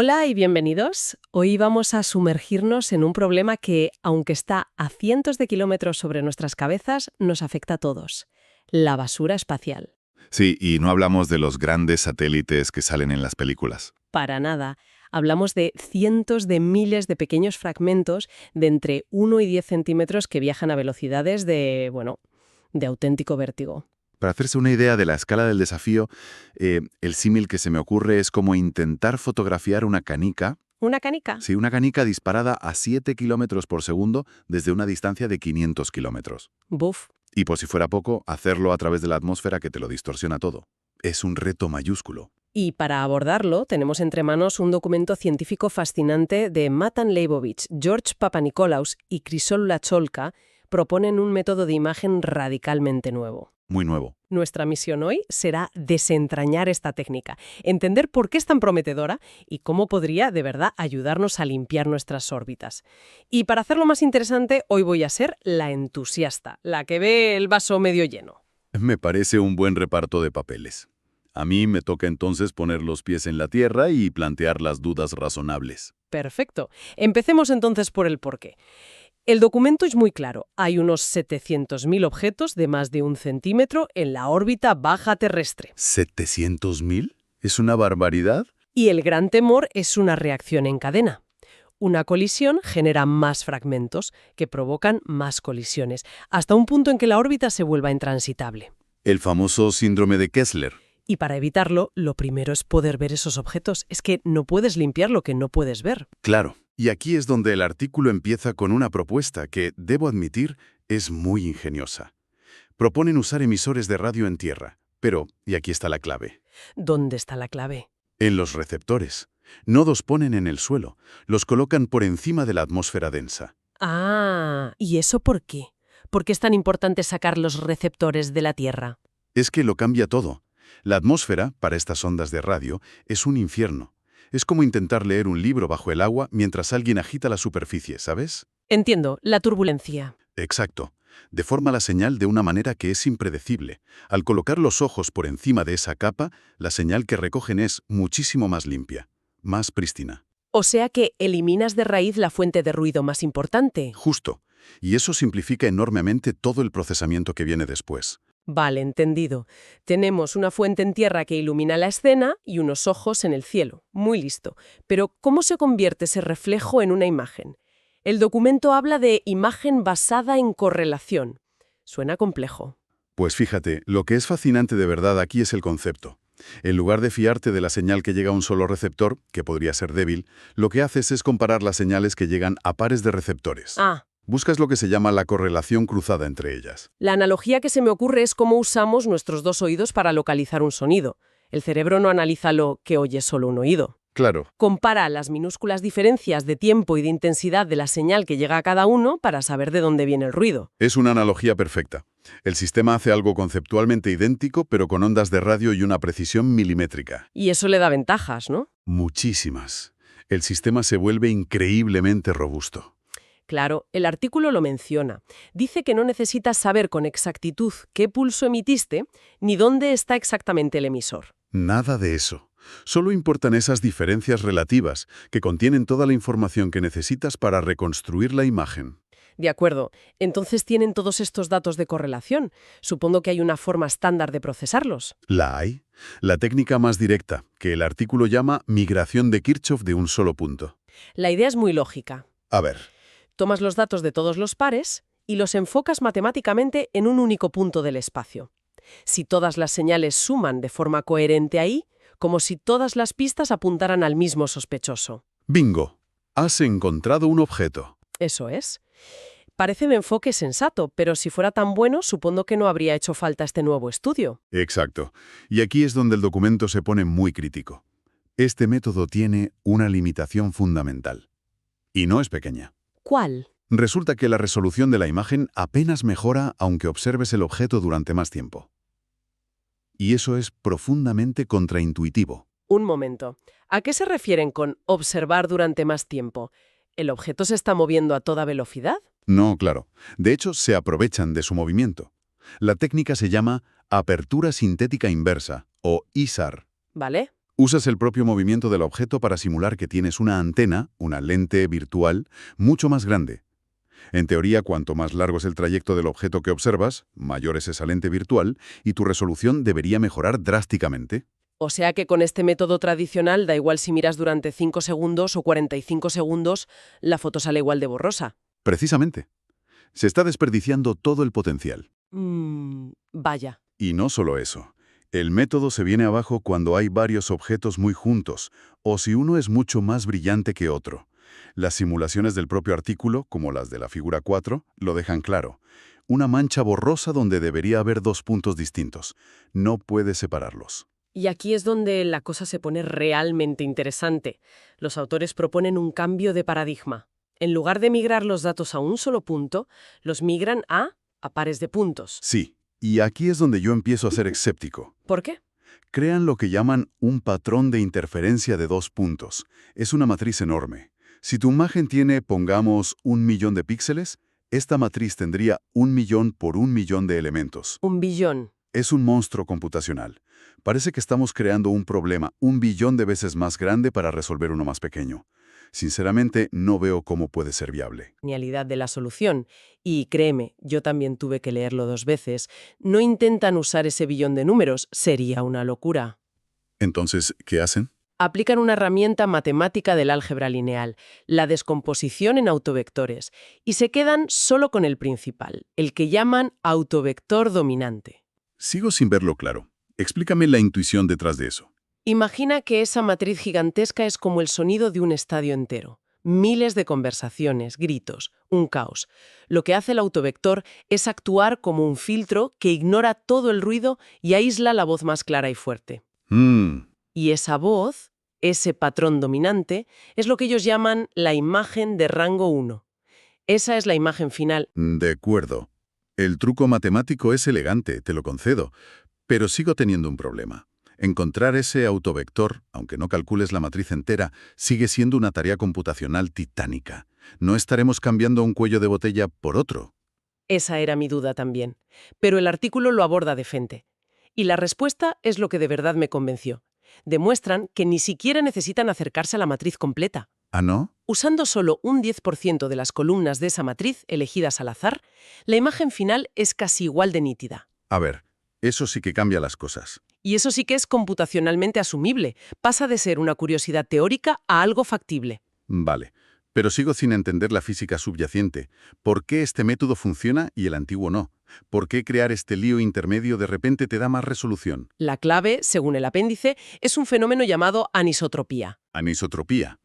Hola y bienvenidos. Hoy vamos a sumergirnos en un problema que, aunque está a cientos de kilómetros sobre nuestras cabezas, nos afecta a todos: la basura espacial. Sí, y no hablamos de los grandes satélites que salen en las películas. Para nada. Hablamos de cientos de miles de pequeños fragmentos de entre 1 y 10 centímetros que viajan a velocidades de auténtico vértigo. Para hacerse una idea de la escala del desafío, el símil que se me ocurre es como intentar fotografiar una canica. ¿Una canica? Sí, una canica disparada a 7 kilómetros por segundo desde una distancia de 500 kilómetros. Buf. Y por si fuera poco, hacerlo a través de la atmósfera que te lo distorsiona todo. Es un reto mayúsculo. Y para abordarlo, tenemos entre manos un documento científico fascinante de Matan Leibovich, George Papanikolaou y Chrysoloula Cholka. Proponen un método de imagen radicalmente nuevo. Muy nuevo. Nuestra misión hoy será desentrañar esta técnica, entender por qué es tan prometedora y cómo podría, de verdad, ayudarnos a limpiar nuestras órbitas. Y para hacerlo más interesante, hoy voy a ser la entusiasta, la que ve el vaso medio lleno. Me parece un buen reparto de papeles. A mí me toca entonces poner los pies en la tierra y plantear las dudas razonables. Perfecto. Empecemos entonces por el porqué. El documento es muy claro. Hay unos 700.000 objetos de más de 1 centímetro en la órbita baja terrestre. ¿700.000? ¿Es una barbaridad? Y el gran temor es una reacción en cadena. Una colisión genera más fragmentos, que provocan más colisiones, hasta un punto en que la órbita se vuelva intransitable. El famoso síndrome de Kessler. Y para evitarlo, lo primero es poder ver esos objetos. Es que no puedes limpiar lo que no puedes ver. Claro. Y aquí es donde el artículo empieza con una propuesta que, debo admitir, es muy ingeniosa. Proponen usar emisores de radio en tierra, pero, y aquí está la clave, ¿Dónde está la clave? en los receptores. No los ponen en el suelo, los colocan por encima de la atmósfera densa. Ah, ¿y eso por qué? ¿Por qué es tan importante sacar los receptores de la Tierra? Es que lo cambia todo. La atmósfera, para estas ondas de radio, es un infierno. Es como intentar leer un libro bajo el agua mientras alguien agita la superficie, ¿sabes? Entiendo, la turbulencia. Exacto. Deforma la señal de una manera que es impredecible. Al colocar los ojos por encima de esa capa, la señal que recogen es muchísimo más limpia, más prístina. O sea que eliminas de raíz la fuente de ruido más importante. Justo. Y eso simplifica enormemente todo el procesamiento que viene después. Vale, entendido. Tenemos una fuente en tierra que ilumina la escena y unos ojos en el cielo. Muy listo. Pero, ¿cómo se convierte ese reflejo en una imagen? El documento habla de imagen basada en correlación. Suena complejo. Pues fíjate, lo que es fascinante de verdad aquí es el concepto. En lugar de fiarte de la señal que llega a un solo receptor, que podría ser débil, lo que haces es comparar las señales que llegan a pares de receptores. Ah. Buscas lo que se llama la correlación cruzada entre ellas. La analogía que se me ocurre es cómo usamos nuestros dos oídos para localizar un sonido. El cerebro no analiza lo que oye solo un oído. Claro. Compara las minúsculas diferencias de tiempo y de intensidad de la señal que llega a cada uno para saber de dónde viene el ruido. Es una analogía perfecta. El sistema hace algo conceptualmente idéntico, pero con ondas de radio y una precisión milimétrica. Y eso le da ventajas, ¿no? Muchísimas. El sistema se vuelve increíblemente robusto. Claro, el artículo lo menciona. Dice que no necesitas saber con exactitud qué pulso emitiste ni dónde está exactamente el emisor. Nada de eso. Solo importan esas diferencias relativas, que contienen toda la información que necesitas para reconstruir la imagen. De acuerdo. Entonces tienen todos estos datos de correlación. Supongo que hay una forma estándar de procesarlos. La hay. La técnica más directa, que el artículo llama migración de Kirchhoff de un solo punto. La idea es muy lógica. A ver. Tomas los datos de todos los pares y los enfocas matemáticamente en un único punto del espacio. Si todas las señales suman de forma coherente ahí, como si todas las pistas apuntaran al mismo sospechoso. Bingo. Has encontrado un objeto. Eso es. Parece un enfoque sensato, pero si fuera tan bueno, supongo que no habría hecho falta este nuevo estudio. Exacto. Y aquí es donde el documento se pone muy crítico. Este método tiene una limitación fundamental. Y no es pequeña. ¿Cuál? Resulta que la resolución de la imagen apenas mejora aunque observes el objeto durante más tiempo. Y eso es profundamente contraintuitivo. Un momento. ¿A qué se refieren con observar durante más tiempo? ¿El objeto se está moviendo a toda velocidad? No, claro. De hecho, se aprovechan de su movimiento. La técnica se llama apertura sintética inversa, o ISAR. ¿Vale? Usas el propio movimiento del objeto para simular que tienes una antena, una lente virtual, mucho más grande. En teoría, cuanto más largo es el trayecto del objeto que observas, mayor es esa lente virtual y tu resolución debería mejorar drásticamente. O sea que con este método tradicional, da igual si miras durante 5 segundos o 45 segundos, la foto sale igual de borrosa. Precisamente. Se está desperdiciando todo el potencial. Vaya. Y no solo eso. El método se viene abajo cuando hay varios objetos muy juntos, o si uno es mucho más brillante que otro. Las simulaciones del propio artículo, como las de la figura 4, lo dejan claro. Una mancha borrosa donde debería haber dos puntos distintos. No puedes separarlos. Y aquí es donde la cosa se pone realmente interesante. Los autores proponen un cambio de paradigma. En lugar de migrar los datos a un solo punto, los migran a pares de puntos. Sí, y aquí es donde yo empiezo a ser escéptico. ¿Por qué? Crean lo que llaman un patrón de interferencia de dos puntos. Es una matriz enorme. Si tu imagen tiene, pongamos, 1.000.000 de píxeles, esta matriz tendría 1.000.000 por 1.000.000 de elementos. 1.000.000.000. Es un monstruo computacional. Parece que estamos creando un problema 1.000.000.000 de veces más grande para resolver uno más pequeño. Sinceramente, no veo cómo puede ser viable. Genialidad de la solución. Y créeme, yo también tuve que leerlo 2 veces. No intentan usar ese billón de números, sería una locura. Entonces, ¿qué hacen? Aplican una herramienta matemática del álgebra lineal, la descomposición en autovectores, y se quedan solo con el principal, el que llaman autovector dominante. Sigo sin verlo claro. Explícame la intuición detrás de eso. Imagina que esa matriz gigantesca es como el sonido de un estadio entero. Miles de conversaciones, gritos, un caos. Lo que hace el autovector es actuar como un filtro que ignora todo el ruido y aísla la voz más clara y fuerte. Y esa voz, ese patrón dominante, es lo que ellos llaman la imagen de rango 1. Esa es la imagen final. De acuerdo. El truco matemático es elegante, te lo concedo, pero sigo teniendo un problema. Encontrar ese autovector, aunque no calcules la matriz entera, sigue siendo una tarea computacional titánica. ¿No estaremos cambiando un cuello de botella por otro? Esa era mi duda también. Pero el artículo lo aborda de frente. Y la respuesta es lo que de verdad me convenció. Demuestran que ni siquiera necesitan acercarse a la matriz completa. ¿Ah, no? Usando solo un 10% de las columnas de esa matriz elegidas al azar, la imagen final es casi igual de nítida. A ver, eso sí que cambia las cosas. Y eso sí que es computacionalmente asumible. Pasa de ser una curiosidad teórica a algo factible. Vale, pero sigo sin entender la física subyacente. ¿Por qué este método funciona y el antiguo no? ¿Por qué crear este lío intermedio de repente te da más resolución? La clave, según el apéndice, es un fenómeno llamado anisotropía, Anisotropía.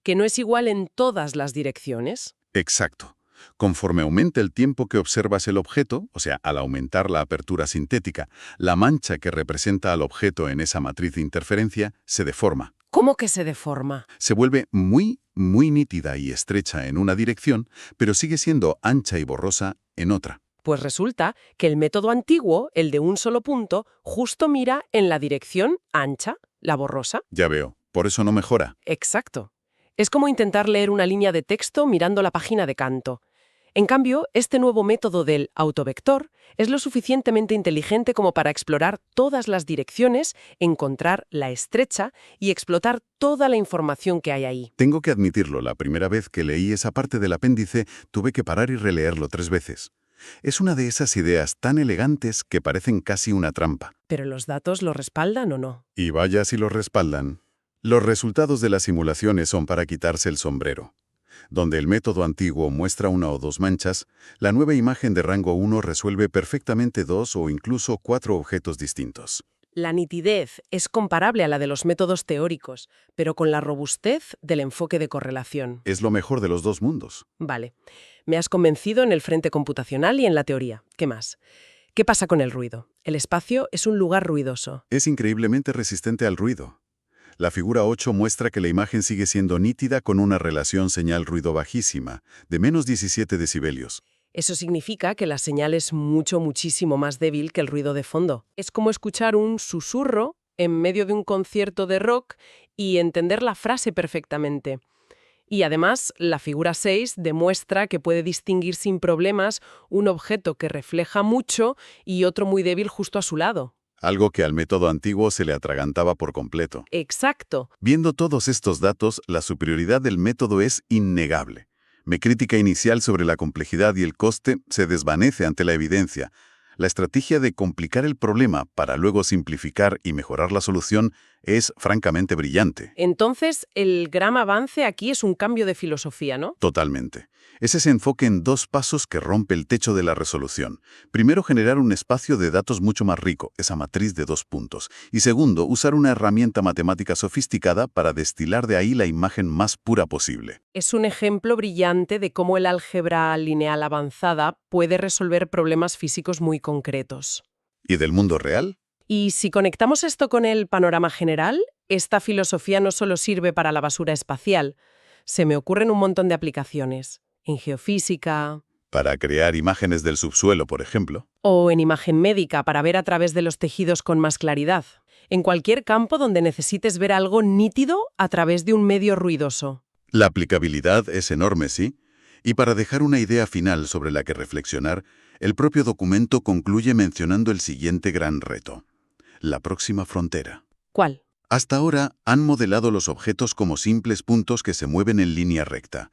que no es igual en todas las direcciones. Exacto. Conforme aumenta el tiempo que observas el objeto, o sea, al aumentar la apertura sintética, la mancha que representa al objeto en esa matriz de interferencia se deforma. ¿Cómo que se deforma? Se vuelve muy nítida y estrecha en una dirección, pero sigue siendo ancha y borrosa en otra. Pues resulta que el método antiguo, el de un solo punto, justo mira en la dirección ancha, la borrosa. Ya veo, por eso no mejora. Exacto. Es como intentar leer una línea de texto mirando la página de canto. En cambio, este nuevo método del autovector es lo suficientemente inteligente como para explorar todas las direcciones, encontrar la estrecha y explotar toda la información que hay ahí. Tengo que admitirlo, la primera vez que leí esa parte del apéndice tuve que parar y releerlo 3 veces. Es una de esas ideas tan elegantes que parecen casi una trampa. ¿Pero los datos lo respaldan o no? Y vaya si lo respaldan. Los resultados de las simulaciones son para quitarse el sombrero. Donde el método antiguo muestra 1 o 2 manchas, la nueva imagen de rango 1 resuelve perfectamente 2 o incluso 4 objetos distintos. La nitidez es comparable a la de los métodos teóricos, pero con la robustez del enfoque de correlación. Es lo mejor de los 2 mundos. Vale. Me has convencido en el frente computacional y en la teoría. ¿Qué más? ¿Qué pasa con el ruido? El espacio es un lugar ruidoso. Es increíblemente resistente al ruido. La figura 8 muestra que la imagen sigue siendo nítida con una relación señal-ruido bajísima, de menos 17 decibelios. Eso significa que la señal es muchísimo más débil que el ruido de fondo. Es como escuchar un susurro en medio de un concierto de rock y entender la frase perfectamente. Y además, la figura 6 demuestra que puede distinguir sin problemas un objeto que refleja mucho y otro muy débil justo a su lado. algo que al método antiguo se le atragantaba por completo. Exacto. Viendo todos estos datos, la superioridad del método es innegable. Mi crítica inicial sobre la complejidad y el coste se desvanece ante la evidencia. La estrategia de complicar el problema para luego simplificar y mejorar la solución es francamente brillante. Entonces, el gran avance aquí es un cambio de filosofía, ¿no? Totalmente. Es ese enfoque en 2 pasos que rompe el techo de la resolución. Primero, generar un espacio de datos mucho más rico, esa matriz de 2 puntos. Y segundo, usar una herramienta matemática sofisticada para destilar de ahí la imagen más pura posible. Es un ejemplo brillante de cómo el álgebra lineal avanzada puede resolver problemas físicos muy concretos. ¿Y del mundo real? Y si conectamos esto con el panorama general, esta filosofía no solo sirve para la basura espacial. Se me ocurren un montón de aplicaciones. En geofísica Para crear imágenes del subsuelo, por ejemplo. o en imagen médica para ver a través de los tejidos con más claridad. En cualquier campo donde necesites ver algo nítido a través de un medio ruidoso. La aplicabilidad es enorme, ¿sí? Y para dejar una idea final sobre la que reflexionar, el propio documento concluye mencionando el siguiente gran reto: la próxima frontera. ¿Cuál? Hasta ahora han modelado los objetos como simples puntos que se mueven en línea recta.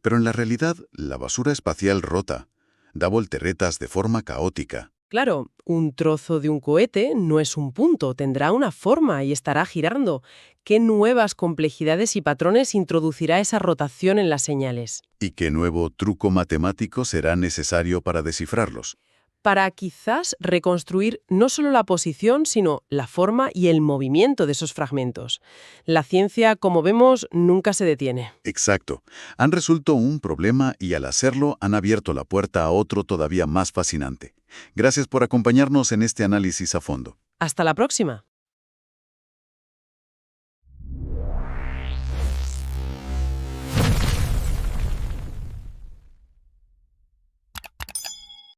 Pero en la realidad, la basura espacial rota, da volteretas de forma caótica. Claro, un trozo de un cohete no es un punto, tendrá una forma y estará girando. ¿Qué nuevas complejidades y patrones introducirá esa rotación en las señales? ¿Y qué nuevo truco matemático será necesario para descifrarlos? Para quizás reconstruir no solo la posición, sino la forma y el movimiento de esos fragmentos. La ciencia, como vemos, nunca se detiene. Exacto. Han resuelto un problema y al hacerlo han abierto la puerta a otro todavía más fascinante. Gracias por acompañarnos en este análisis a fondo. Hasta la próxima.